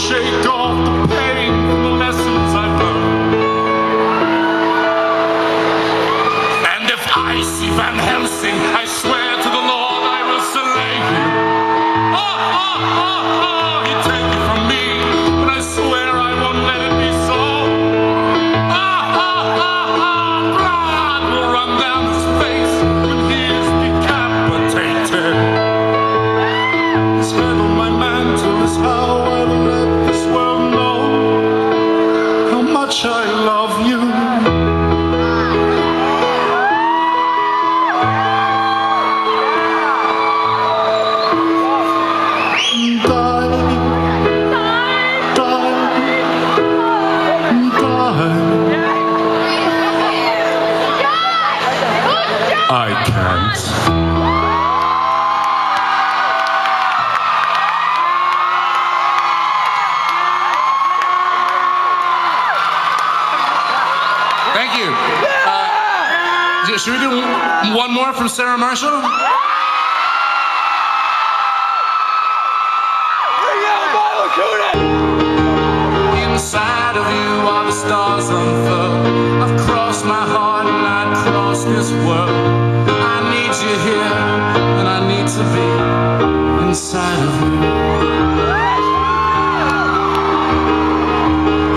shake off the pain from the lessons I've learned. And if I see Van Helsing, I swear to the Lord I will slay him. He'd take it from me, but I swear I won't let it be so. Blood will run down his face when he is decapitated. His head on my mantle is how I will let this world know how much I love you. I can't. Thank you. Should we do one more from Sarah Marshall? Inside of you are the stars unfurled. I've crossed my heart and I'd cross this world. I need you here and I need to be inside of you.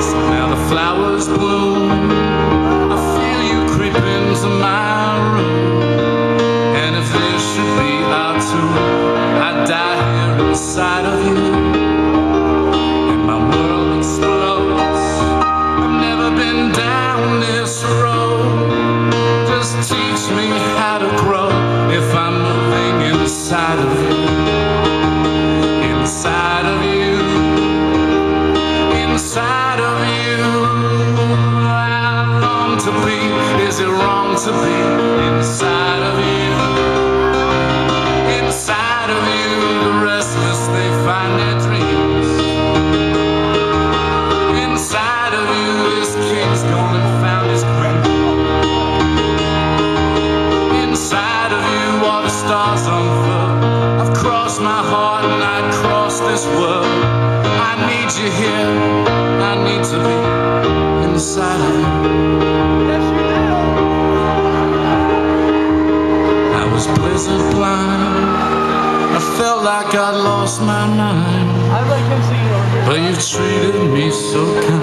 So now the flowers bloom, I feel you creep into my room. And if this should be our tomb, I'd die here inside of you. And my world explodes. I've never been down this road. Just teach me how to grow if I'm moving inside of you. Inside of you. Inside of you. I long to be. Is it wrong to be inside of you? Inside of you, the restless, they find their dreams. Inside of you, this king's gone and found his queen. Inside of you are the stars unfurled. I've crossed my heart and I'd cross this world. I need you here, I need to be inside of you. I was blizzard blind, I felt like I'd lost my mind. But you've treated me so kind.